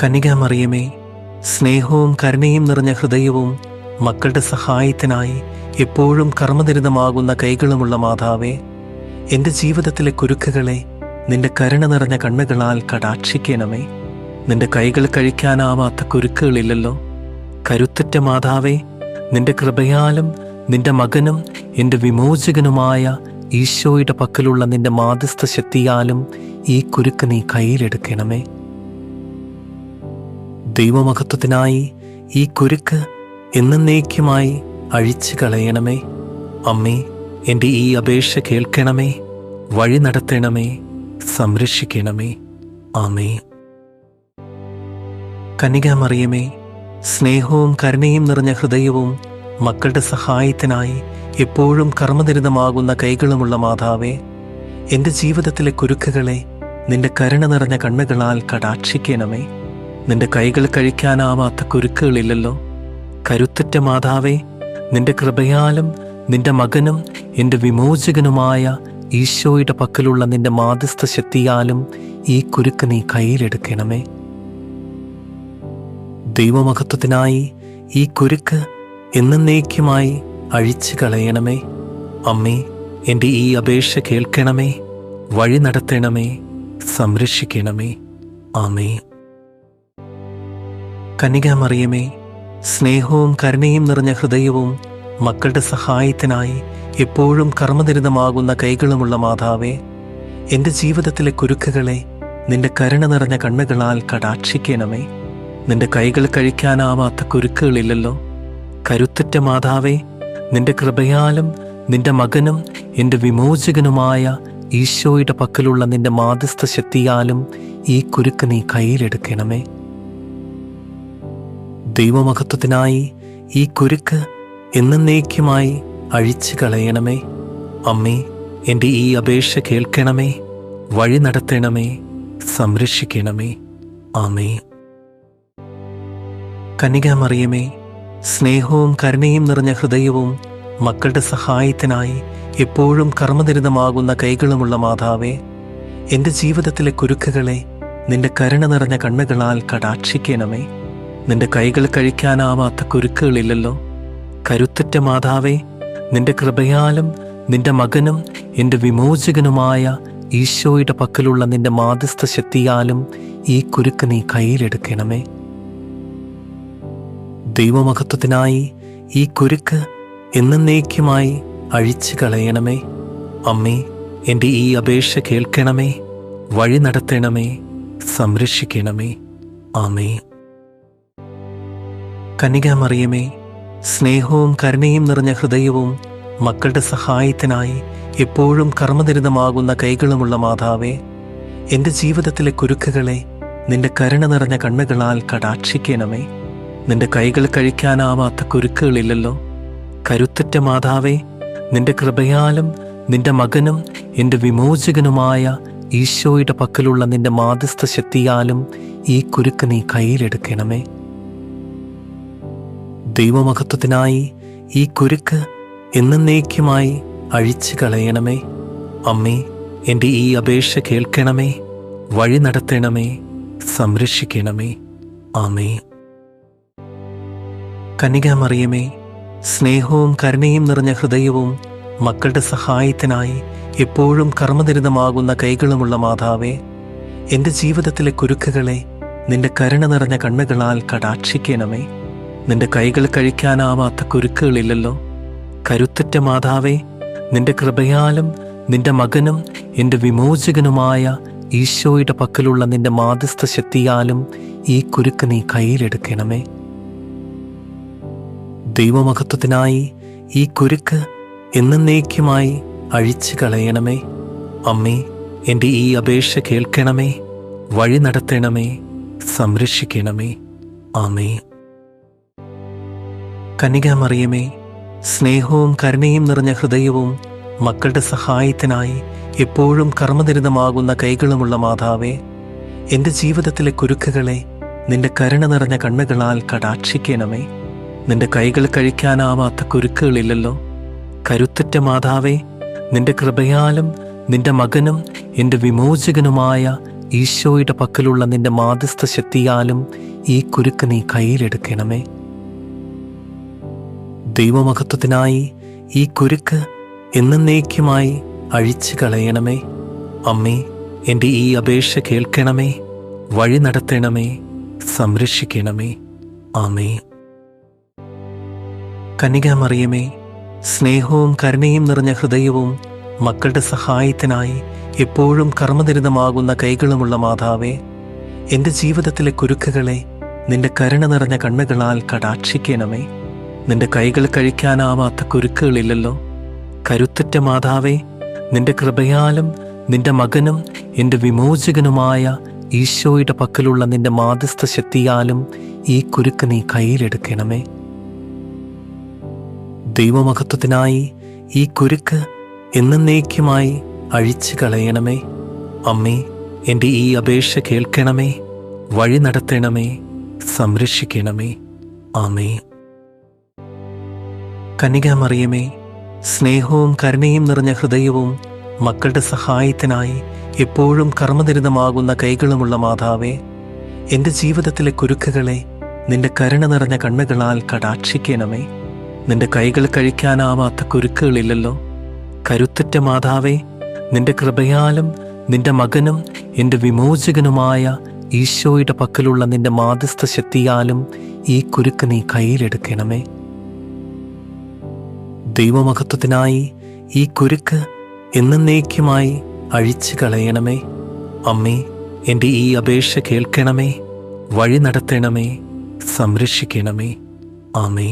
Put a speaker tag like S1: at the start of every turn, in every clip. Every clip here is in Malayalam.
S1: കന്യകാമറിയമേ, സ്നേഹവും കരുണയും നിറഞ്ഞ ഹൃദയവും മക്കളുടെ സഹായത്തിനായി എപ്പോഴും കർമ്മനിരതമാകുന്ന കൈകളുമുള്ള മാതാവേ, എൻ്റെ ജീവിതത്തിലെ കുരുക്കുകളെ നിന്റെ കരുണ നിറഞ്ഞ കണ്ണുകളാൽ കടാക്ഷിക്കണമേ. നിന്റെ കൈകൾ കഴിക്കാനാവാത്ത കുരുക്കുകളില്ലല്ലോ. കരുത്തുറ്റ മാതാവേ, നിന്റെ കൃപയാലും നിന്റെ മകനും എൻ്റെ വിമോചകനുമായ ഈശോയുടെ പക്കലുള്ള നിന്റെ മാധ്യസ്ഥ ശക്തിയാലും ഈ കുരുക്ക് നീ കയ്യിലെടുക്കണമേ. ദൈവമഹത്വത്തിനായി ഈ കുരുക്ക് എന്നേക്കുമായി അഴിച്ചു കളയണമേ. അമ്മേ, എൻ്റെ ഈ അപേക്ഷ കേൾക്കണമേ, വഴി നടത്തണമേ, സംരക്ഷിക്കണമേ. ആമേ. കന്യകാമറിയമേ, സ്നേഹവും കരുണയും നിറഞ്ഞ ഹൃദയവും മക്കളുടെ സഹായത്തിനായി എപ്പോഴും കർമ്മനിരതമാകുന്ന കൈകളുമുള്ള മാതാവേ, എൻ്റെ ജീവിതത്തിലെ കുരുക്കുകളെ നിന്റെ കരുണ നിറഞ്ഞ കണ്ണുകളാൽ കടാക്ഷിക്കണമേ. നിന്റെ കൈകൾ കഴിക്കാനാവാത്ത കുരുക്കുകളില്ലല്ലോ. കരുത്തുറ്റ മാതാവേ, നിന്റെ കൃപയാലും നിന്റെ മകനും എൻ്റെ വിമോചകനുമായ ഈശോയുടെ പക്കലുള്ള നിന്റെ മാധ്യസ്ഥ ശക്തിയാലും ഈ കുരുക്ക് നീ കയ്യിലെടുക്കണമേ. ദൈവമഹത്വത്തിനായി ഈ കുരുക്ക് എന്നേക്കുമായി അഴിച്ചു കളയണമേ. അമ്മേ, എൻ്റെ ഈ അപേക്ഷ കേൾക്കണമേ, വഴി നടത്തണമേ, സംരക്ഷിക്കണമേ. ആമേ. കന്യകാമറിയമേ, സ്നേഹവും കരുണയും നിറഞ്ഞ ഹൃദയവും മക്കളുടെ സഹായത്തിനായി എപ്പോഴും കർമ്മനിരതമാകുന്ന കൈകളുമുള്ള മാതാവേ, എൻ്റെ ജീവിതത്തിലെ കുരുക്കുകളെ നിന്റെ കരുണ നിറഞ്ഞ കണ്ണുകളാൽ കടാക്ഷിക്കണമേ. നിന്റെ കൈകൾ കഴിക്കാനാവാത്ത കുരുക്കുകളില്ലല്ലോ. കരുത്തുറ്റ മാതാവേ, നിന്റെ കൃപയാലും നിന്റെ മകനും എൻ്റെ വിമോചകനുമായ ഈശോയുടെ പക്കലുള്ള നിന്റെ മാധ്യസ്ഥ ശക്തിയാലും ഈ കുരുക്ക് നീ കയ്യിലെടുക്കണമേ. ദൈവമഹത്വത്തിനായി ഈ കുരുക്ക് എന്നേക്കുമായി അഴിച്ചു കളയണമേ. അമ്മേ, എൻ്റെ ഈ അപേക്ഷ കേൾക്കണമേ, വഴി നടത്തണമേ, സംരക്ഷിക്കണമേ. ആമേ. കന്യകാമറിയമേ, സ്നേഹവും കരുണയും നിറഞ്ഞ ഹൃദയവും മക്കളുടെ സഹായത്തിനായി എപ്പോഴും കർമ്മനിരതമാകുന്ന കൈകളുമുള്ള മാതാവേ, എൻ്റെ ജീവിതത്തിലെ കുരുക്കുകളെ നിന്റെ കരുണ നിറഞ്ഞ കണ്ണുകളാൽ കടാക്ഷിക്കണമേ. നിന്റെ കൈകൾ കഴിക്കാനാവാത്ത കുരുക്കുകളില്ലല്ലോ. കരുത്തുറ്റ മാതാവേ, നിന്റെ കൃപയാലും നിന്റെ മകനും എൻ്റെ വിമോചകനുമായ ഈശോയുടെ പക്കലുള്ള നിന്റെ മാധ്യസ്ഥ ശക്തിയാലും ഈ കുരുക്ക് നീ കയ്യിലെടുക്കണമേ. ദൈവമഹത്വത്തിനായി ഈ കുരുക്ക് എന്നേക്കുമായി അഴിച്ചു കളയണമേ. അമ്മേ, എൻ്റെ ഈ അപേക്ഷ കേൾക്കണമേ, വഴി നടത്തണമേ, സംരക്ഷിക്കണമേ. ആമേ. കന്യകാമറിയമേ, സ്നേഹവും കരുണയും നിറഞ്ഞ ഹൃദയവും മക്കളുടെ സഹായത്തിനായി എപ്പോഴും കർമ്മനിരതമാകുന്ന കൈകളുമുള്ള മാതാവേ, എൻ്റെ ജീവിതത്തിലെ കുരുക്കുകളെ നിന്റെ കരുണ നിറഞ്ഞ കണ്ണുകളാൽ കടാക്ഷിക്കണമേ. നിന്റെ കൈകൾ കഴിക്കാനാവാത്ത കുരുക്കുകളില്ലല്ലോ. കരുത്തുറ്റ മാതാവേ, നിന്റെ കൃപയാലും നിന്റെ മകനും എൻ്റെ വിമോചകനുമായ ഈശോയുടെ പക്കലുള്ള നിന്റെ മാധ്യസ്ഥ ശക്തിയാലും ഈ കുരുക്ക് നീ കയ്യിലെടുക്കണമേ. ദൈവമഹത്വത്തിനായി ഈ കുരുക്ക് എന്നേക്കുമായി അഴിച്ചു കളയണമേ. അമ്മേ, എൻ്റെ ഈ അപേക്ഷ കേൾക്കണമേ, വഴി നടത്തണമേ, സംരക്ഷിക്കണമേ. ആമേ. കന്യകാമറിയമേ, സ്നേഹവും കരുണയും നിറഞ്ഞ ഹൃദയവും മക്കളുടെ സഹായത്തിനായി എപ്പോഴും കർമ്മനിരതമാകുന്ന കൈകളുമുള്ള മാതാവേ, എൻ്റെ ജീവിതത്തിലെ കുരുക്കുകളെ നിന്റെ കരുണ നിറഞ്ഞ കണ്ണുകളാൽ കടാക്ഷിക്കണമേ. നിന്റെ കൈകൾ കഴിക്കാനാവാത്ത കുരുക്കുകളില്ലല്ലോ. കരുത്തുറ്റ മാതാവേ, നിന്റെ കൃപയാലും നിന്റെ മകനും എൻ്റെ വിമോചകനുമായ ഈശോയുടെ പക്കലുള്ള നിന്റെ മാധ്യസ്ഥ ശക്തിയാലും ഈ കുരുക്ക് നീ കയ്യിലെടുക്കണമേ. ദൈവമഹത്വത്തിനായി ഈ കുരുക്ക് എന്നേക്കുമായി അഴിച്ചു കളയണമേ. അമ്മേ, എൻ്റെ ഈ അപേക്ഷ കേൾക്കണമേ, വഴി നടത്തണമേ, സംരക്ഷിക്കണമേ. ആമേ. കന്യകാമറിയമേ, സ്നേഹവും കരുണയും നിറഞ്ഞ ഹൃദയവും മക്കളുടെ സഹായത്തിനായി എപ്പോഴും കർമ്മനിരതമാകുന്ന കൈകളുമുള്ള മാതാവേ, എൻ്റെ ജീവിതത്തിലെ കുരുക്കുകളെ നിന്റെ കരുണ നിറഞ്ഞ കണ്ണുകളാൽ കടാക്ഷിക്കണമേ. നിന്റെ കൈകൾ കഴിക്കാനാവാത്ത കുരുക്കുകളില്ലല്ലോ. കരുത്തുറ്റ മാതാവേ, നിന്റെ കൃപയാലും നിന്റെ മകനും എൻ്റെ വിമോചകനുമായ ഈശോയുടെ പക്കലുള്ള നിന്റെ മാധ്യസ്ഥ ശക്തിയാലും ഈ കുരുക്ക് നീ കയ്യിലെടുക്കണമേ. ദൈവമഹത്വത്തിനായി ഈ കുരുക്ക് എന്നേക്കുമായി അഴിച്ചു കളയണമേ. അമ്മേ, എൻ്റെ ഈ അപേക്ഷ കേൾക്കണമേ, വഴി നടത്തണമേ, സംരക്ഷിക്കണമേ. ആമേ. കന്യകാമറിയമേ, സ്നേഹവും കരുണയും നിറഞ്ഞ ഹൃദയവും മക്കളുടെ സഹായത്തിനായി എപ്പോഴും കർമ്മനിരതമാകുന്ന കൈകളുമുള്ള മാതാവേ, എൻ്റെ ജീവിതത്തിലെ കുരുക്കുകളെ നിന്റെ കരുണ നിറഞ്ഞ കണ്ണുകളാൽ കടാക്ഷിക്കണമേ. നിന്റെ കൈകൾ കഴിക്കാനാവാത്ത കുരുക്കുകളില്ലല്ലോ. കരുത്തുറ്റ മാതാവേ, നിന്റെ കൃപയാലും നിന്റെ മകനും എൻ്റെ വിമോചകനുമായ ഈശോയുടെ പക്കലുള്ള നിന്റെ മാധ്യസ്ഥ ശക്തിയാലും ഈ കുരുക്ക് നീ കയ്യിലെടുക്കണമേ. ദൈവമഹത്വത്തിനായി ഈ കുരുക്ക് എന്നേക്കുമായി അഴിച്ചു കളയണമേ. അമ്മേ, എൻ്റെ ഈ അപേക്ഷ കേൾക്കണമേ, വഴി നടത്തണമേ, സംരക്ഷിക്കണമേ. ആമേ. കന്യകാമറിയമേ, സ്നേഹവും കരുണയും നിറഞ്ഞ ഹൃദയവും മക്കളുടെ സഹായത്തിനായി എപ്പോഴും കർമ്മനിരതമാകുന്ന കൈകളുമുള്ള മാതാവേ, എൻ്റെ ജീവിതത്തിലെ കുരുക്കുകളെ നിന്റെ കരുണ നിറഞ്ഞ കണ്ണുകളാൽ കടാക്ഷിക്കണമേ. നിന്റെ കൈകൾ കഴിക്കാനാവാത്ത കുരുക്കുകളില്ലല്ലോ. കരുത്തുറ്റ മാതാവേ, നിന്റെ കൃപയാലും നിന്റെ മകനും എൻ്റെ വിമോചകനുമായ ഈശോയുടെ പക്കലുള്ള നിന്റെ മാധ്യസ്ഥ ശക്തിയാലും ഈ കുരുക്ക് നീ കയ്യിലെടുക്കണമേ. ദൈവമഹത്വത്തിനായി ഈ കുരുക്ക് എന്നേക്കുമായി അഴിച്ചു കളയണമേ. അമ്മേ, എൻ്റെ ഈ അപേക്ഷ കേൾക്കണമേ, വഴി നടത്തണമേ, സംരക്ഷിക്കണമേ. ആമേ.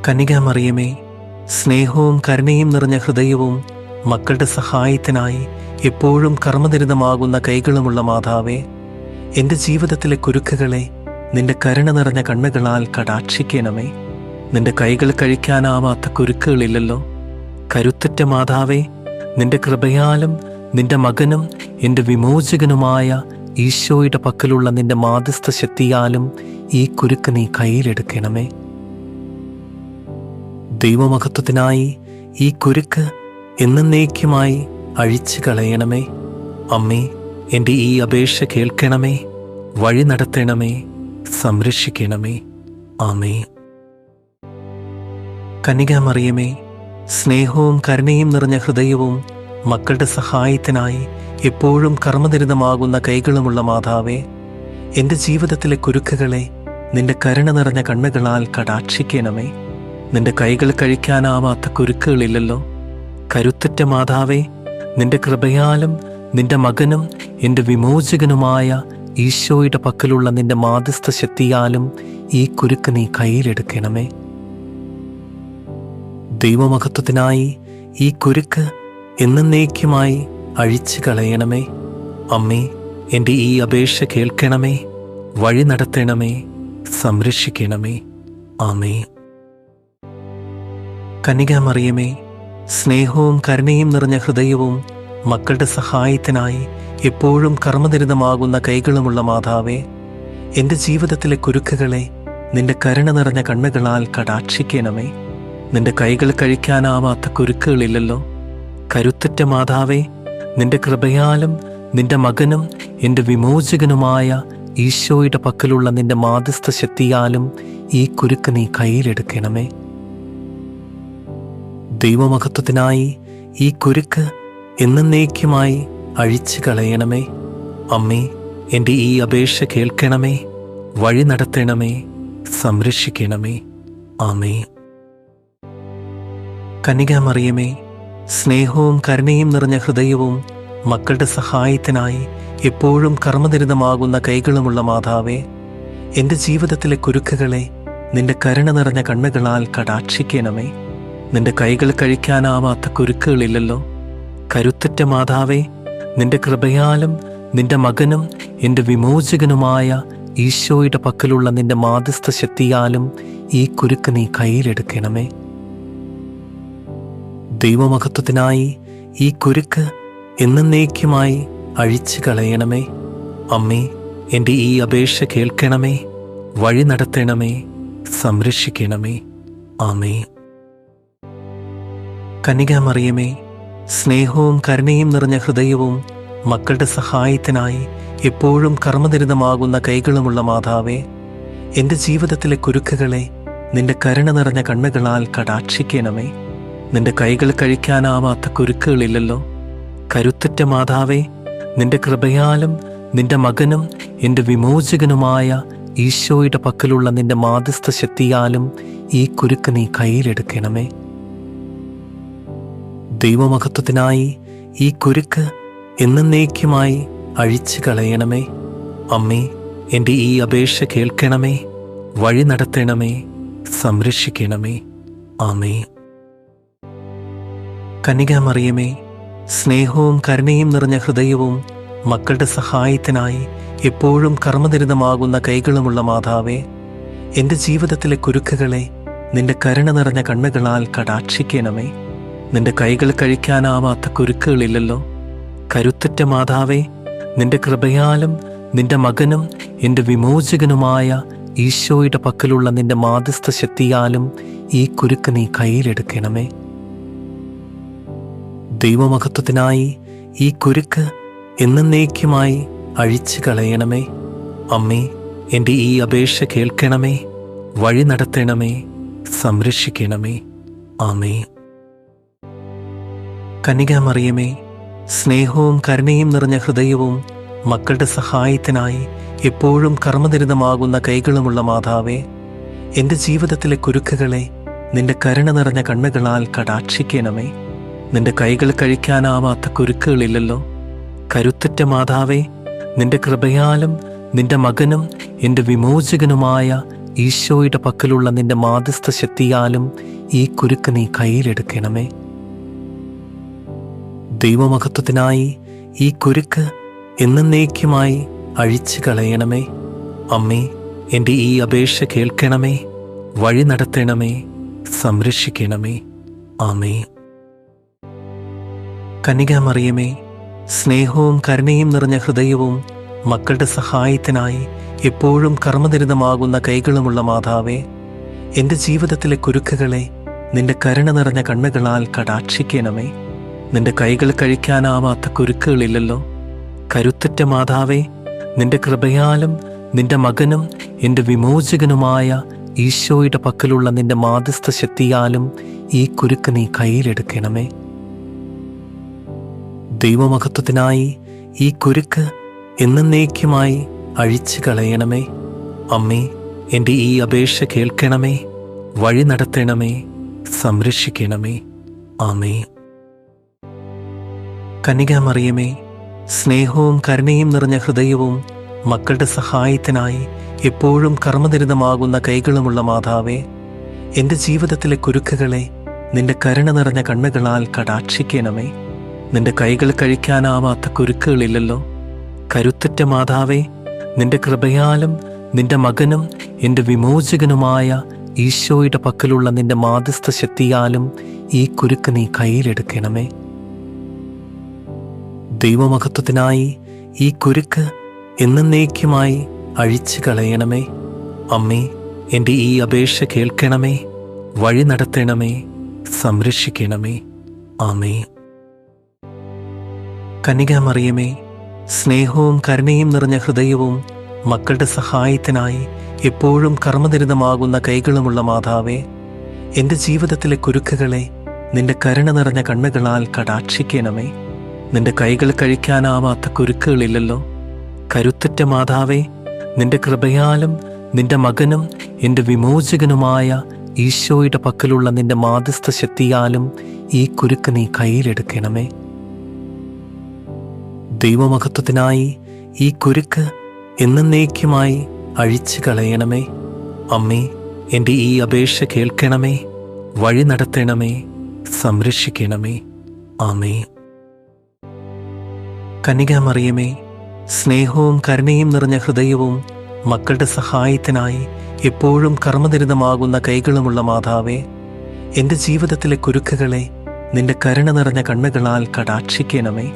S1: കന്യകാമറിയമേ, സ്നേഹവും കരുണയും നിറഞ്ഞ ഹൃദയവും മക്കളുടെ സഹായത്തിനായി എപ്പോഴും കർമ്മനിരതമാകുന്ന കൈകളുമുള്ള മാതാവേ, എൻ്റെ ജീവിതത്തിലെ കുരുക്കുകളെ നിന്റെ കരുണ നിറഞ്ഞ കണ്ണുകളാൽ കടാക്ഷിക്കണമേ. നിന്റെ കൈകൾ കഴിക്കാനാവാത്ത കുരുക്കുകളില്ലല്ലോ. കരുത്തുറ്റ മാതാവേ, നിന്റെ കൃപയാലും നിന്റെ മകനും എൻ്റെ വിമോചകനുമായ ഈശോയുടെ പക്കലുള്ള നിന്റെ മാധ്യസ്ഥ ശക്തിയാലും ഈ കുരുക്ക് നീ കയ്യിലെടുക്കണമേ. ദൈവമഹത്വത്തിനായി ഈ കുരുക്ക് എന്നേക്കുമായി അഴിച്ചു കളയണമേ. അമ്മേ, എൻ്റെ ഈ അപേക്ഷ കേൾക്കണമേ, വഴി നടത്തണമേ, സംരക്ഷിക്കണമേ. ആമേ. കന്യകാമറിയമേ, സ്നേഹവും കരുണയും നിറഞ്ഞ ഹൃദയവും മക്കളുടെ സഹായത്തിനായി എപ്പോഴും കർമ്മനിരതമാകുന്ന കൈകളുമുള്ള മാതാവേ, എൻ്റെ ജീവിതത്തിലെ കുരുക്കുകളെ നിന്റെ കരുണ നിറഞ്ഞ കണ്ണുകളാൽ കടാക്ഷിക്കണമേ. നിന്റെ കൈകൾ കഴിക്കാനാവാത്ത കുരുക്കുകളില്ലല്ലോ. കരുത്തുറ്റ മാതാവേ, നിന്റെ കൃപയാലും നിന്റെ മകനും എൻ്റെ വിമോചകനുമായ ഈശോയുടെ പക്കലുള്ള നിന്റെ മാധ്യസ്ഥ ശക്തിയാലും ഈ കുരുക്ക് നീ കയ്യിലെടുക്കണമേ. ദൈവമഹത്വത്തിനായി ഈ കുരുക്ക് എന്നേക്കുമായി അഴിച്ചു കളയണമേ. അമ്മേ, എൻ്റെ ഈ അപേക്ഷ കേൾക്കണമേ, വഴി നടത്തണമേ, സംരക്ഷിക്കണമേ. ആമേ. കന്യകാമറിയമേ, സ്നേഹവും കരുണയും നിറഞ്ഞ ഹൃദയവും മക്കളുടെ സഹായത്തിനായി എപ്പോഴും കർമ്മനിരതമാകുന്ന കൈകളുമുള്ള മാതാവേ, എൻ്റെ ജീവിതത്തിലെ കുരുക്കുകളെ നിന്റെ കരുണ നിറഞ്ഞ കണ്ണുകളാൽ കടാക്ഷിക്കണമേ. നിന്റെ കൈകൾ കഴിക്കാനാവാത്ത കുരുക്കുകളില്ലല്ലോ. കരുത്തുറ്റ മാതാവേ, നിന്റെ കൃപയാലും നിന്റെ മകനും എൻ്റെ വിമോചകനുമായ ഈശോയുടെ പക്കലുള്ള നിന്റെ മാധ്യസ്ഥ ശക്തിയാലും ഈ കുരുക്ക് നീ കയ്യിലെടുക്കണമേ. ദൈവമഹത്വത്തിനായി ഈ കുരുക്ക് എന്നേക്കുമായി അഴിച്ചു കളയണമേ. അമ്മേ, എൻ്റെ ഈ അപേക്ഷ കേൾക്കണമേ, വഴി നടത്തണമേ, സംരക്ഷിക്കണമേ. ആമേ. കന്യകാമറിയമേ, സ്നേഹവും കരുണയും നിറഞ്ഞ ഹൃദയവും മക്കളുടെ സഹായത്തിനായി എപ്പോഴും കർമ്മനിരതമാകുന്ന കൈകളുമുള്ള മാതാവേ, എൻ്റെ ജീവിതത്തിലെ കുരുക്കുകളെ നിന്റെ കരുണ നിറഞ്ഞ കണ്ണുകളാൽ കടാക്ഷിക്കണമേ. നിന്റെ കൈകൾ കഴിക്കാനാവാത്ത കുരുക്കുകളില്ലല്ലോ. കരുത്തുറ്റ മാതാവേ, നിന്റെ കൃപയാലും നിന്റെ മകനും എൻ്റെ വിമോചകനുമായ ഈശോയുടെ പക്കലുള്ള നിന്റെ മാധ്യസ്ഥ ശക്തിയാലും ഈ കുരുക്ക് നീ കയ്യിലെടുക്കണമേ. ദൈവമഹത്വത്തിനായി ഈ കുരുക്ക് എന്നേക്കുമായി അഴിച്ചു കളയണമേ. അമ്മേ, എൻ്റെ ഈ അപേക്ഷ കേൾക്കണമേ, വഴി നടത്തണമേ, സംരക്ഷിക്കണമേ. ആമേ. കന്യകാമറിയമേ, സ്നേഹവും കരുണയും നിറഞ്ഞ ഹൃദയവും മക്കളുടെ സഹായത്തിനായി എപ്പോഴും കർമ്മനിരതമാകുന്ന കൈകളുമുള്ള മാതാവേ, എൻ്റെ ജീവിതത്തിലെ കുരുക്കുകളെ നിന്റെ കരുണ നിറഞ്ഞ കണ്ണുകളാൽ കടാക്ഷിക്കണമേ. നിന്റെ കൈകൾ കഴിക്കാനാവാത്ത കുരുക്കുകളില്ലല്ലോ. കരുത്തുറ്റ മാതാവേ, നിന്റെ കൃപയാലും നിന്റെ മകനും എൻ്റെ വിമോചകനുമായ ഈശോയുടെ പക്കലുള്ള നിന്റെ മാധ്യസ്ഥ ശക്തിയാലും ഈ കുരുക്ക് നീ കയ്യിലെടുക്കണമേ. ദൈവമഹത്വത്തിനായി ഈ കുരുക്ക് എന്നേക്കുമായി അഴിച്ചു കളയണമേ. അമ്മേ, എൻ്റെ ഈ അപേക്ഷ കേൾക്കണമേ, വഴി നടത്തണമേ, സംരക്ഷിക്കണമേ. ആമേ. കന്യകാമറിയമേ, സ്നേഹവും കരുണയും നിറഞ്ഞ ഹൃദയവും മക്കളുടെ സഹായത്തിനായി എപ്പോഴും കർമ്മനിരതമാകുന്ന കൈകളുമുള്ള മാതാവേ, എൻ്റെ ജീവിതത്തിലെ കുരുക്കുകളെ നിന്റെ കരുണ നിറഞ്ഞ കണ്ണുകളാൽ കടാക്ഷിക്കണമേ. നിന്റെ കൈകൾ കഴിക്കാനാവാത്ത കുരുക്കുകളില്ലല്ലോ. കരുത്തുറ്റ മാതാവേ, നിന്റെ കൃപയാലും നിന്റെ മകനും എൻ്റെ വിമോചകനുമായ ഈശോയുടെ പക്കലുള്ള നിന്റെ മാധ്യസ്ഥ ശക്തിയാലും ഈ കുരുക്ക് നീ കയ്യിലെടുക്കണമേ. ദൈവമഹത്വത്തിനായി ഈ കുരുക്ക് എന്നേക്കുമായി അഴിച്ചു കളയണമേ. അമ്മേ, എൻ്റെ ഈ അപേക്ഷ കേൾക്കണമേ, വഴി നടത്തണമേ, സംരക്ഷിക്കണമേ. ആമേ. കന്യകാമറിയമേ, സ്നേഹവും കരുണയും നിറഞ്ഞ ഹൃദയവും മക്കളുടെ സഹായത്തിനായി എപ്പോഴും കർമ്മനിരതമാകുന്ന കൈകളുമുള്ള മാതാവേ, എൻ്റെ ജീവിതത്തിലെ കുരുക്കുകളെ നിന്റെ കരുണ നിറഞ്ഞ കണ്ണുകളാൽ കടാക്ഷിക്കണമേ. നിന്റെ കൈകൾ കഴിക്കാനാവാത്ത കുരുക്കുകളില്ലല്ലോ. കരുത്തുറ്റ മാതാവേ, നിന്റെ കൃപയാലും നിന്റെ മകനും എൻ്റെ വിമോചകനുമായ ഈശോയുടെ പക്കലുള്ള നിന്റെ മാധ്യസ്ഥ ശക്തിയാലും ഈ കുരുക്ക് നീ കയ്യിലെടുക്കണമേ. ദൈവമഹത്വത്തിനായി ഈ കുരുക്ക് എന്നേക്കുമായി അഴിച്ചു കളയണമേ. അമ്മേ, എൻ്റെ ഈ അപേക്ഷ കേൾക്കണമേ, വഴി നടത്തണമേ, സംരക്ഷിക്കണമേ. ആമേ. കന്യകാമറിയമേ, സ്നേഹവും കരുണയും നിറഞ്ഞ ഹൃദയവും മക്കളുടെ സഹായത്തിനായി എപ്പോഴും കർമ്മനിരതമാകുന്ന കൈകളുമുള്ള മാതാവേ, എൻ്റെ ജീവിതത്തിലെ കുരുക്കുകളെ നിന്റെ കരുണ നിറഞ്ഞ കണ്ണുകളാൽ കടാക്ഷിക്കണമേ. നിന്റെ കൈകൾ കഴിക്കാനാവാത്ത കുരുക്കുകളില്ലല്ലോ. കരുത്തുറ്റ മാതാവേ, നിന്റെ കൃപയാലും നിന്റെ മകനും എൻ്റെ വിമോചകനുമായ ഈശോയുടെ പക്കലുള്ള നിന്റെ മാധ്യസ്ഥ ശക്തിയാലും ഈ കുരുക്ക് നീ കയ്യിലെടുക്കണമേ. ദൈവമഹത്വത്തിനായി ഈ കുരുക്ക് എന്നേക്കുമായി അഴിച്ചു കളയണമേ. അമ്മേ, എൻ്റെ ഈ അപേക്ഷ കേൾക്കണമേ, വഴി നടത്തണമേ, സംരക്ഷിക്കണമേ. ആമേ. കന്യകാമറിയമേ, സ്നേഹവും കരുണയും നിറഞ്ഞ ഹൃദയവും മക്കളുടെ സഹായത്തിനായി എപ്പോഴും കർമ്മനിരതമാകുന്ന കൈകളുമുള്ള മാതാവേ, എൻ്റെ ജീവിതത്തിലെ കുരുക്കുകളെ നിന്റെ കരുണ നിറഞ്ഞ കണ്ണുകളാൽ കടാക്ഷിക്കണമേ. നിന്റെ കൈകൾ കഴിക്കാനാവാത്ത കുരുക്കുകളില്ലല്ലോ. കരുത്തുറ്റ മാതാവേ, നിന്റെ കൃപയാലും നിന്റെ മകനും എൻ്റെ വിമോചകനുമായ ഈശോയുടെ പക്കലുള്ള നിന്റെ മാധ്യസ്ഥ ശക്തിയാലും ഈ കുരുക്ക് നീ കയ്യിലെടുക്കണമേ. ദൈവമഹത്വത്തിനായി ഈ കുരുക്ക് എന്നേക്കുമായി അഴിച്ചു കളയണമേ. അമ്മേ, എൻ്റെ ഈ അപേക്ഷ കേൾക്കണമേ, വഴി നടത്തണമേ, സംരക്ഷിക്കണമേ. ആമേ. കന്യകാമറിയമേ, സ്നേഹവും കരുണയും നിറഞ്ഞ ഹൃദയവും മക്കളുടെ സഹായത്തിനായി എപ്പോഴും കർമ്മനിരതമാകുന്ന കൈകളുമുള്ള മാതാവേ, എൻ്റെ ജീവിതത്തിലെ കുരുക്കുകളെ നിന്റെ കരുണ നിറഞ്ഞ കണ്ണുകളാൽ കടാക്ഷിക്കണമേ. നിന്റെ കൈകൾ കഴിക്കാനാവാത്ത കുരുക്കുകളില്ലല്ലോ. കരുത്തുറ്റ മാതാവേ, നിന്റെ കൃപയാലും നിന്റെ മകനും എൻ്റെ വിമോചകനുമായ ഈശോയുടെ പക്കലുള്ള നിന്റെ മാധ്യസ്ഥ ശക്തിയാലും ഈ കുരുക്ക് നീ കയ്യിലെടുക്കണമേ. ദൈവമഹത്വത്തിനായി ഈ കുരുക്ക് എന്നേക്കുമായി അഴിച്ചു കളയണമേ. അമ്മേ, എൻ്റെ ഈ അപേക്ഷ കേൾക്കണമേ, വഴി നടത്തണമേ, സംരക്ഷിക്കണമേ. ആമേ. കന്യകാമറിയമേ, സ്നേഹവും കരുണയും നിറഞ്ഞ ഹൃദയവും മക്കളുടെ സഹായത്തിനായി എപ്പോഴും കർമ്മനിരതമാകുന്ന കൈകളുമുള്ള മാതാവേ, എൻ്റെ ജീവിതത്തിലെ കുരുക്കുകളെ നിന്റെ കരുണ നിറഞ്ഞ കണ്ണുകളാൽ കടാക്ഷിക്കണമേ. നിന്റെ കൈകൾ കഴിക്കാനാവാത്ത കുരുക്കുകളില്ലല്ലോ. കരുത്തുറ്റ മാതാവേ, നിന്റെ കൃപയാലും നിന്റെ മകനും എൻ്റെ വിമോചകനുമായ ഈശോയുടെ പക്കലുള്ള നിന്റെ മാധ്യസ്ഥ ശക്തിയാലും ഈ കുരുക്ക് നീ കയ്യിലെടുക്കണമേ. ദൈവമഹത്വത്തിനായി ഈ കുരുക്ക് എന്നേക്കുമായി അഴിച്ചു കളയണമേ. അമ്മേ, എൻ്റെ ഈ അപേക്ഷ കേൾക്കണമേ, വഴി നടത്തണമേ, സംരക്ഷിക്കണമേ. ആമേ. കന്യകാമറിയമേ, സ്നേഹവും കരുണയും നിറഞ്ഞ ഹൃദയവും മക്കളുടെ സഹായത്തിനായി എപ്പോഴും കർമ്മനിരതമാകുന്ന കൈകളുമുള്ള മാതാവേ, എൻ്റെ ജീവിതത്തിലെ കുരുക്കുകളെ നിന്റെ കരുണ നിറഞ്ഞ കണ്ണുകളാൽ കടാക്ഷിക്കണമേ.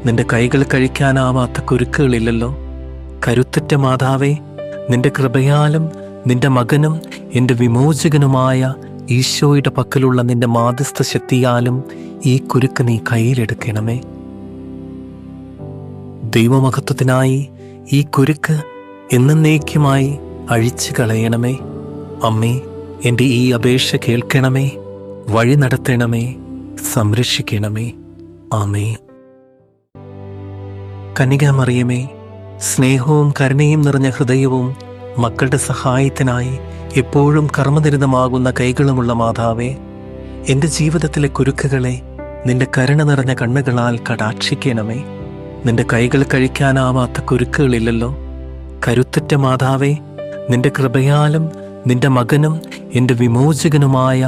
S1: നിന്റെ കൈകൾ കഴിക്കാനാവാത്ത കുരുക്കുകളില്ലല്ലോ. കരുത്തുറ്റ മാതാവേ, നിന്റെ കൃപയാലും നിന്റെ മകനും എൻ്റെ വിമോചകനുമായ ഈശോയുടെ പക്കലുള്ള നിന്റെ മാധ്യസ്ഥ ശക്തിയാലും ഈ കുരുക്ക് നീ കയ്യിലെടുക്കണമേ. ദൈവമഹത്വത്തിനായി ഈ കുരുക്ക് എന്നേക്കുമായി അഴിച്ചു കളയണമേ. അമ്മേ, എൻ്റെ ഈ അപേക്ഷ കേൾക്കണമേ, വഴി നടത്തണമേ, സംരക്ഷിക്കണമേ. ആമേ. കന്യകാമറിയമേ, സ്നേഹവും കരുണയും നിറഞ്ഞ ഹൃദയവും മക്കളുടെ സഹായത്തിനായി എപ്പോഴും കർമ്മനിരതമാകുന്ന കൈകളുമുള്ള മാതാവേ, എൻ്റെ ജീവിതത്തിലെ കുരുക്കുകളെ നിന്റെ കരുണ നിറഞ്ഞ കണ്ണുകളാൽ കടാക്ഷിക്കണമേ. നിന്റെ കൈകൾ കഴിക്കാനാവാത്ത കുരുക്കുകളില്ലല്ലോ. കരുത്തുറ്റ മാതാവേ, നിന്റെ കൃപയാലും നിന്റെ മകനും എൻ്റെ വിമോചകനുമായ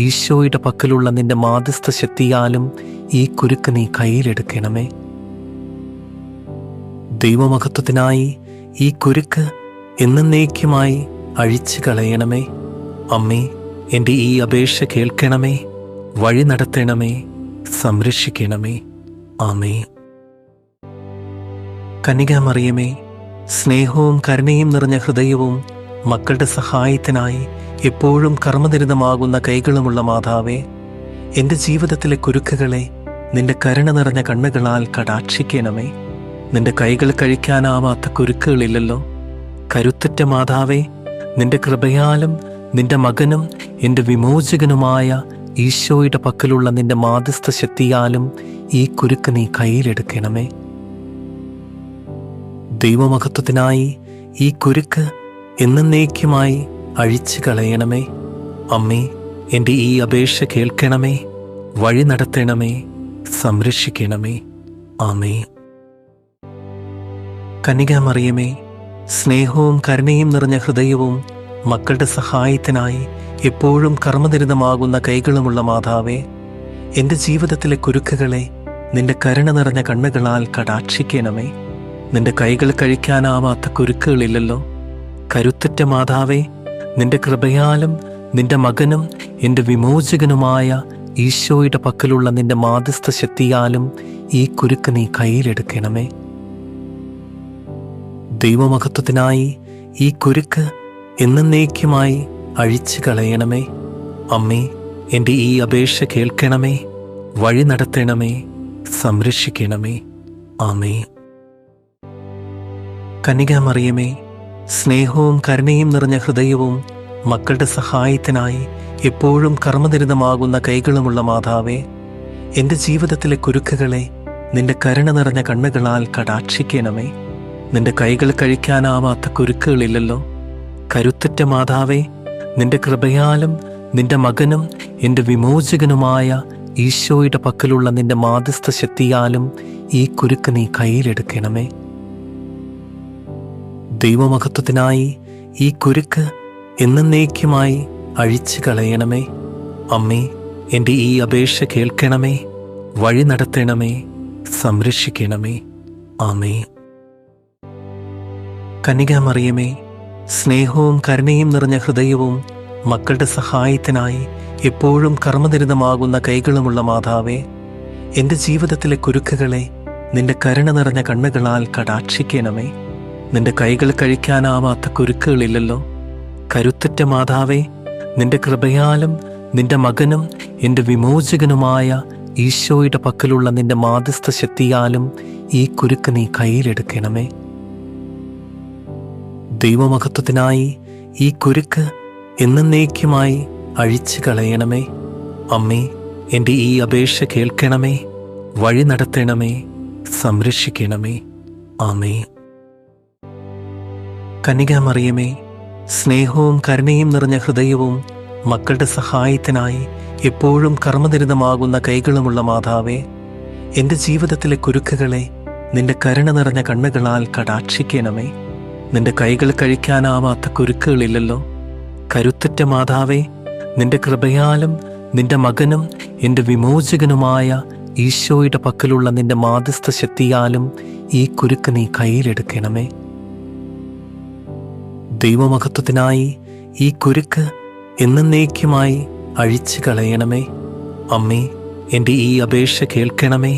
S1: ഈശോയുടെ പക്കലുള്ള നിന്റെ മാധ്യസ്ഥ ശക്തിയാലും ഈ കുരുക്ക് നീ കയ്യിലെടുക്കണമേ. ദൈവമഹത്വത്തിനായി ഈ കുരുക്ക് എന്നേക്കുമായി അഴിച്ചു കളയണമേ. അമ്മേ, എൻ്റെ ഈ അപേക്ഷ കേൾക്കണമേ, വഴി നടത്തണമേ, സംരക്ഷിക്കണമേ. ആമേ. കന്യകാമറിയമേ, സ്നേഹവും കരുണയും നിറഞ്ഞ ഹൃദയവും മക്കളുടെ സഹായത്തിനായി എപ്പോഴും കർമ്മനിരതമാകുന്ന കൈകളുമുള്ള മാതാവേ, എൻ്റെ ജീവിതത്തിലെ കുരുക്കുകളെ നിന്റെ കരുണ നിറഞ്ഞ കണ്ണുകളാൽ കടാക്ഷിക്കണമേ. നിന്റെ കൈകൾ കഴിക്കാനാവാത്ത കുരുക്കുകളില്ലല്ലോ. കരുത്തുറ്റ മാതാവേ, നിന്റെ കൃപയാലും നിന്റെ മകനും എൻ്റെ വിമോചകനുമായ ഈശോയുടെ പക്കലുള്ള നിന്റെ മാധ്യസ്ഥ ശക്തിയാലും ഈ കുരുക്ക് നീ കയ്യിലെടുക്കണമേ. ദൈവമഹത്വത്തിനായി ഈ കുരുക്ക് എന്നേക്കുമായി അഴിച്ചു കളയണമേ. അമ്മേ, എൻ്റെ ഈ അപേക്ഷ കേൾക്കണമേ, വഴി നടത്തണമേ, സംരക്ഷിക്കണമേ. ആമേ. കന്യകാമറിയമേ, സ്നേഹവും കരുണയും നിറഞ്ഞ ഹൃദയവും മക്കളുടെ സഹായത്തിനായി എപ്പോഴും കർമ്മനിരതമാകുന്ന കൈകളുമുള്ള മാതാവേ, എൻ്റെ ജീവിതത്തിലെ കുരുക്കുകളെ നിന്റെ കരുണ നിറഞ്ഞ കണ്ണുകളാൽ കടാക്ഷിക്കണമേ. നിന്റെ കൈകൾ കഴിക്കാനാവാത്ത കുരുക്കുകളില്ലല്ലോ. കരുത്തുറ്റ മാതാവേ, നിന്റെ കൃപയാലും നിന്റെ മകനും എൻ്റെ വിമോചകനുമായ ഈശോയുടെ പക്കലുള്ള നിന്റെ മാധ്യസ്ഥ ശക്തിയാലും ഈ കുരുക്ക് നീ കയ്യിലെടുക്കണമേ. ദൈവമഹത്വത്തിനായി ഈ കുരുക്ക് എന്നേക്കുമായി അഴിച്ചു കളയണമേ. അമ്മേ, എൻ്റെ ഈ അപേക്ഷ കേൾക്കണമേ, വഴി നടത്തണമേ, സംരക്ഷിക്കണമേ. ആമേ. കന്യകാമറിയമേ, സ്നേഹവും കരുണയും നിറഞ്ഞ ഹൃദയവും മക്കളുടെ സഹായത്തിനായി എപ്പോഴും കർമ്മനിരതമാകുന്ന കൈകളുമുള്ള മാതാവേ, എൻ്റെ ജീവിതത്തിലെ കുരുക്കുകളെ നിന്റെ കരുണ നിറഞ്ഞ കണ്ണുകളാൽ കടാക്ഷിക്കണമേ. നിന്റെ കൈകൾ കഴിക്കാനാവാത്ത കുരുക്കുകളില്ലല്ലോ. കരുത്തുറ്റ മാതാവേ, നിന്റെ കൃപയാലും നിന്റെ മകനും എൻ്റെ വിമോചകനുമായ ഈശോയുടെ പക്കലുള്ള നിന്റെ മാധ്യസ്ഥ ശക്തിയാലും ഈ കുരുക്ക് നീ കയ്യിലെടുക്കണമേ. ദൈവമഹത്വത്തിനായി ഈ കുരുക്ക് എന്നേക്കുമായി അഴിച്ചു കളയണമേ. അമ്മേ, എൻ്റെ ഈ അപേക്ഷ കേൾക്കണമേ, വഴി നടത്തണമേ, സംരക്ഷിക്കണമേ. ആമേ. കന്യകാമറിയമേ, സ്നേഹവും കരുണയും നിറഞ്ഞ ഹൃദയവും മക്കളുടെ സഹായത്തിനായി എപ്പോഴും കർമ്മനിരതമാകുന്ന കൈകളുമുള്ള മാതാവേ, എൻ്റെ ജീവിതത്തിലെ കുരുക്കുകളെ നിന്റെ കരുണ നിറഞ്ഞ കണ്ണുകളാൽ കടാക്ഷിക്കണമേ. നിന്റെ കൈകൾ കഴിക്കാനാവാത്ത കുരുക്കുകളില്ലല്ലോ. കരുത്തുറ്റ മാതാവേ, നിന്റെ കൃപയാലും നിന്റെ മകനും എൻ്റെ വിമോചകനുമായ ഈശോയുടെ പക്കലുള്ള നിന്റെ മാധ്യസ്ഥ ശക്തിയാലും ഈ കുരുക്ക് നീ കയ്യിലെടുക്കണമേ. ദൈവമഹത്വത്തിനായി ഈ കുരുക്ക് എന്നേക്കുമായി അഴിച്ചു കളയണമേ. അമ്മേ, എൻ്റെ ഈ അപേക്ഷ കേൾക്കണമേ, വഴി നടത്തണമേ, സംരക്ഷിക്കണമേ. ആമേ. കന്യകാമറിയമേ, സ്നേഹവും കരുണയും നിറഞ്ഞ ഹൃദയവും മക്കളുടെ സഹായത്തിനായി എപ്പോഴും കർമ്മനിരതമാകുന്ന കൈകളുമുള്ള മാതാവേ, എൻ്റെ ജീവിതത്തിലെ കുരുക്കുകളെ നിന്റെ കരുണ നിറഞ്ഞ കണ്ണുകളാൽ കടാക്ഷിക്കണമേ. നിന്റെ കൈകൾ കഴിക്കാനാവാത്ത കുരുക്കുകളില്ലല്ലോ. കരുത്തുറ്റ മാതാവേ, നിന്റെ കൃപയാലും നിന്റെ മകനും എൻ്റെ വിമോചകനുമായ ഈശോയുടെ പക്കലുള്ള നിന്റെ മാധ്യസ്ഥ ശക്തിയാലും ഈ കുരുക്ക് നീ കയ്യിലെടുക്കണമേ. ദൈവമഹത്വത്തിനായി ഈ കുരുക്ക് എന്നേക്കുമായി അഴിച്ചു കളയണമേ. അമ്മേ, എൻ്റെ ഈ അപേക്ഷ കേൾക്കണമേ,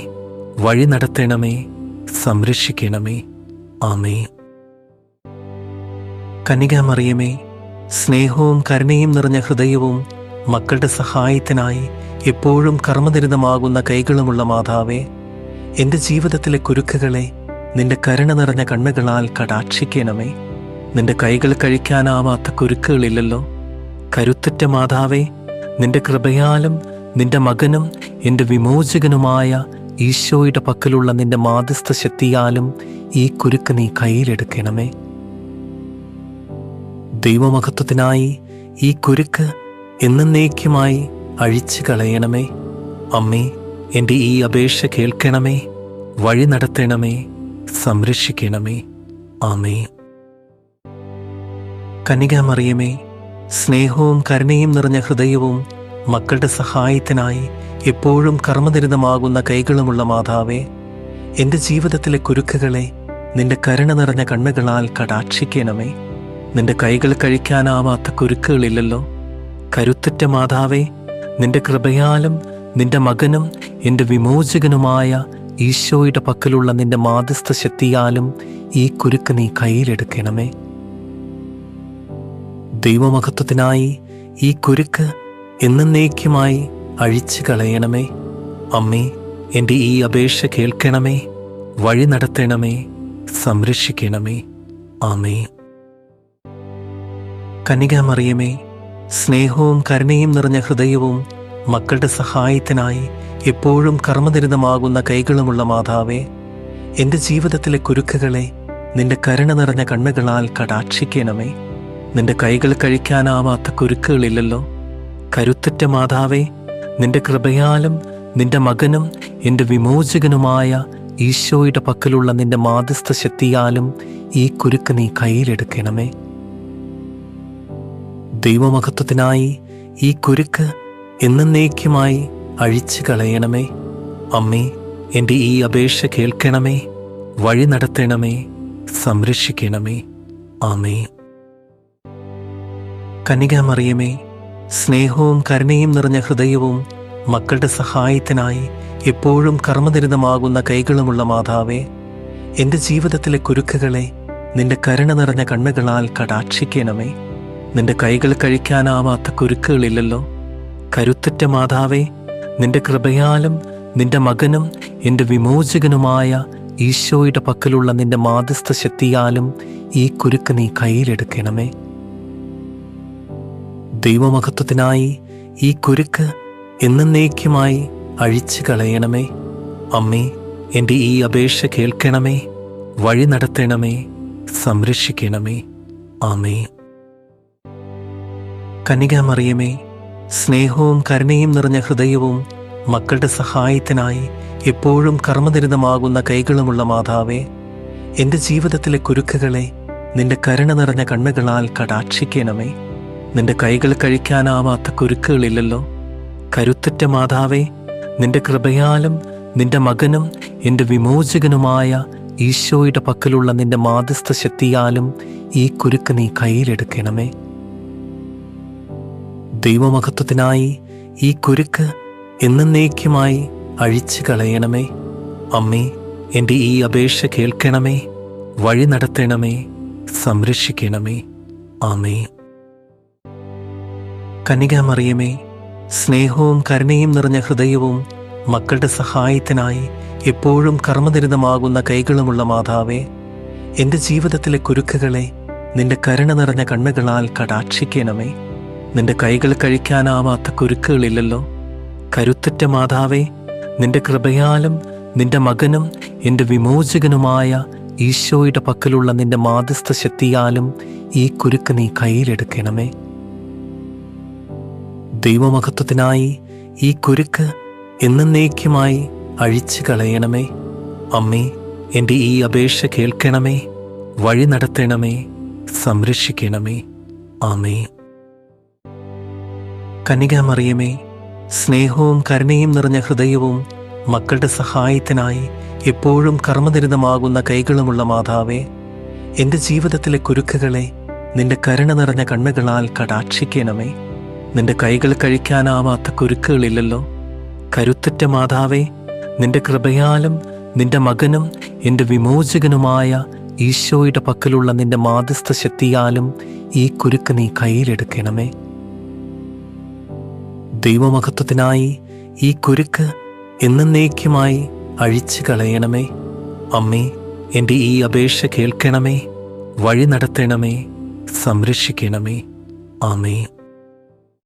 S1: വഴി നടത്തണമേ, സംരക്ഷിക്കണമേ. ആമേ. കന്യകാമറിയമേ, സ്നേഹവും കരുണയും നിറഞ്ഞ ഹൃദയവും മക്കളുടെ സഹായത്തിനായി എപ്പോഴും കർമ്മനിരതമാകുന്ന കൈകളുമുള്ള മാതാവേ, എൻ്റെ ജീവിതത്തിലെ കുരുക്കുകളെ നിന്റെ കരുണ നിറഞ്ഞ കണ്ണുകളാൽ കടാക്ഷിക്കണമേ. നിന്റെ കൈകൾ കഴിക്കാനാവാത്ത കുരുക്കുകളില്ലല്ലോ. കരുത്തുറ്റ മാതാവേ, നിന്റെ കൃപയാലും നിന്റെ മകനും എൻ്റെ വിമോചകനുമായ ഈശോയുടെ പക്കലുള്ള നിന്റെ മാധ്യസ്ഥ ശക്തിയാലും ഈ കുരുക്ക് നീ കയ്യിലെടുക്കണമേ. ദൈവമഹത്വത്തിനായി ഈ കുരുക്ക് എന്നേക്കുമായി അഴിച്ചു കളയണമേ. അമ്മേ, എൻ്റെ ഈ അപേക്ഷ കേൾക്കണമേ, വഴി നടത്തണമേ, സംരക്ഷിക്കണമേ. ആമേ. കന്യകാമറിയമേ, സ്നേഹവും കരുണയും നിറഞ്ഞ ഹൃദയവും മക്കളുടെ സഹായത്തിനായി എപ്പോഴും കർമ്മനിരതമാകുന്ന കൈകളുമുള്ള മാതാവേ, എൻ്റെ ജീവിതത്തിലെ കുരുക്കുകളെ നിന്റെ കരുണ നിറഞ്ഞ കണ്ണുകളാൽ കടാക്ഷിക്കണമേ. നിന്റെ കൈകൾ കഴിക്കാനാവാത്ത കുരുക്കുകളില്ലല്ലോ. കരുത്തുറ്റ മാതാവേ, നിന്റെ കൃപയാലും നിന്റെ മകനും എൻ്റെ വിമോചകനുമായ ഈശോയുടെ പക്കലുള്ള നിന്റെ മാധ്യസ്ഥ ശക്തിയാലും ഈ കുരുക്ക് നീ കയ്യിലെടുക്കണമേ. ദൈവമഹത്വത്തിനായി ഈ കുരുക്ക് എന്നേക്കുമായി അഴിച്ചു കളയണമേ. അമ്മേ, എൻ്റെ ഈ അപേക്ഷ കേൾക്കണമേ, വഴി നടത്തണമേ, സംരക്ഷിക്കണമേ. ആമേ. കന്യകാമറിയമേ, സ്നേഹവും കരുണയും നിറഞ്ഞ ഹൃദയവും മക്കളുടെ സഹായത്തിനായി എപ്പോഴും കർമ്മനിരതമാകുന്ന കൈകളുമുള്ള മാതാവേ, എൻ്റെ ജീവിതത്തിലെ കുരുക്കുകളെ നിന്റെ കരുണ നിറഞ്ഞ കണ്ണുകളാൽ കടാക്ഷിക്കണമേ. നിന്റെ കൈകൾ കഴിക്കാനാവാത്ത കുരുക്കുകളില്ലല്ലോ. കരുത്തുറ്റ മാതാവേ, നിന്റെ കൃപയാലും നിന്റെ മകനും എൻ്റെ വിമോചകനുമായ ഈശോയുടെ പക്കലുള്ള നിന്റെ മാധ്യസ്ഥ ശക്തിയാലും ഈ കുരുക്ക് നീ കയ്യിലെടുക്കണമേ. ദൈവമഹത്വത്തിനായി ഈ കുരുക്ക് എന്നേക്കുമായി അഴിച്ചു കളയണമേ. അമ്മേ, എൻ്റെ ഈ അപേക്ഷ കേൾക്കണമേ, വഴി നടത്തണമേ, സംരക്ഷിക്കണമേ. ആമേ. കന്യകാമറിയമേ, സ്നേഹവും കരുണയും നിറഞ്ഞ ഹൃദയവും മക്കളുടെ സഹായത്തിനായി എപ്പോഴും കർമ്മനിരതമാകുന്ന കൈകളുമുള്ള മാതാവേ, എൻ്റെ ജീവിതത്തിലെ കുരുക്കുകളെ നിന്റെ കരുണ നിറഞ്ഞ കണ്ണുകളാൽ കടാക്ഷിക്കണമേ. നിന്റെ കൈകൾ കഴിക്കാനാവാത്ത കുരുക്കുകളില്ലല്ലോ. കരുത്തുറ്റ മാതാവേ, നിന്റെ കൃപയാലും നിന്റെ മകനും എൻ്റെ വിമോചകനുമായ ഈശോയുടെ പക്കലുള്ള നിന്റെ മാധ്യസ്ഥ ശക്തിയാലും ഈ കുരുക്ക് നീ കയ്യിലെടുക്കണമേ. ദൈവമഹത്വത്തിനായി ഈ കുരുക്ക് എന്നേക്കുമായി അഴിച്ചു കളയണമേ. അമ്മേ, എൻ്റെ ഈ അപേക്ഷ കേൾക്കണമേ, വഴി നടത്തണമേ, സംരക്ഷിക്കണമേ. ആമേ. കന്യകാമറിയമേ, സ്നേഹവും കരുണയും നിറഞ്ഞ ഹൃദയവും മക്കളുടെ സഹായത്തിനായി എപ്പോഴും കർമ്മനിരതമാകുന്ന കൈകളുമുള്ള മാതാവേ, എൻ്റെ ജീവിതത്തിലെ കുരുക്കുകളെ നിന്റെ കരുണ നിറഞ്ഞ കണ്ണുകളാൽ കടാക്ഷിക്കണമേ. നിന്റെ കൈകൾ കഴിക്കാനാവാത്ത കുരുക്കുകളില്ലല്ലോ. കരുത്തുറ്റ മാതാവേ, നിന്റെ കൃപയാലും നിന്റെ മകനും എൻ്റെ വിമോചകനുമായ ഈശോയുടെ പക്കലുള്ള നിന്റെ മാധ്യസ്ഥ ശക്തിയാലും ഈ കുരുക്ക് നീ കയ്യിലെടുക്കണമേ. ദൈവമഹത്വത്തിനായി ഈ കുരുക്ക് എന്നേക്കുമായി അഴിച്ചു കളയണമേ. അമ്മേ, എൻ്റെ ഈ അപേക്ഷ കേൾക്കണമേ, വഴി നടത്തണമേ, സംരക്ഷിക്കണമേ. ആമേ. കന്യകാമറിയമേ, സ്നേഹവും കരുണയും നിറഞ്ഞ ഹൃദയവും മക്കളുടെ സഹായത്തിനായി എപ്പോഴും കർമ്മനിരതമാകുന്ന കൈകളുമുള്ള മാതാവേ, എൻ്റെ ജീവിതത്തിലെ കുരുക്കുകളെ നിന്റെ കരുണ നിറഞ്ഞ കണ്ണുകളാൽ കടാക്ഷിക്കണമേ. നിന്റെ കൈകൾ കഴിക്കാനാവാത്ത കുരുക്കുകളില്ലല്ലോ. കരുത്തുറ്റ മാതാവേ, നിന്റെ കൃപയാലും നിന്റെ മകനും എൻ്റെ വിമോചകനുമായ ഈശോയുടെ പക്കലുള്ള നിന്റെ മാധ്യസ്ഥ ശക്തിയാലും ഈ കുരുക്ക് നീ കയ്യിലെടുക്കണമേ. ദൈവമഹത്വത്തിനായി ഈ കുരുക്ക് എന്നേക്കുമായി അഴിച്ചു കളയണമേ. അമ്മേ, എൻ്റെ ഈ അപേക്ഷ കേൾക്കണമേ, വഴി നടത്തണമേ, സംരക്ഷിക്കണമേ. ആമേ. കന്യകാമറിയമേ, സ്നേഹവും കരുണയും നിറഞ്ഞ ഹൃദയവും മക്കളുടെ സഹായത്തിനായി എപ്പോഴും കർമ്മനിരതമാകുന്ന കൈകളുമുള്ള മാതാവേ, എൻ്റെ ജീവിതത്തിലെ കുരുക്കുകളെ നിന്റെ കരുണ നിറഞ്ഞ കണ്ണുകളാൽ കടാക്ഷിക്കണമേ. നിന്റെ കൈകൾ കഴിക്കാനാവാത്ത കുരുക്കുകളില്ലല്ലോ. കരുത്തുറ്റ മാതാവേ, നിന്റെ കൃപയാലും നിന്റെ മകനും എൻ്റെ വിമോചകനുമായ ഈശോയുടെ പക്കലുള്ള നിന്റെ മാധ്യസ്ഥ ശക്തിയാലും ഈ കുരുക്ക് നീ കയ്യിലെടുക്കണമേ. ദൈവമഹത്വത്തിനായി ഈ കുരുക്ക് എന്നേക്കുമായി അഴിച്ചു കളയണമേ. അമ്മേ, എൻ്റെ ഈ അപേക്ഷ കേൾക്കണമേ, വഴി നടത്തണമേ, സംരക്ഷിക്കണമേ. ആമേൻ.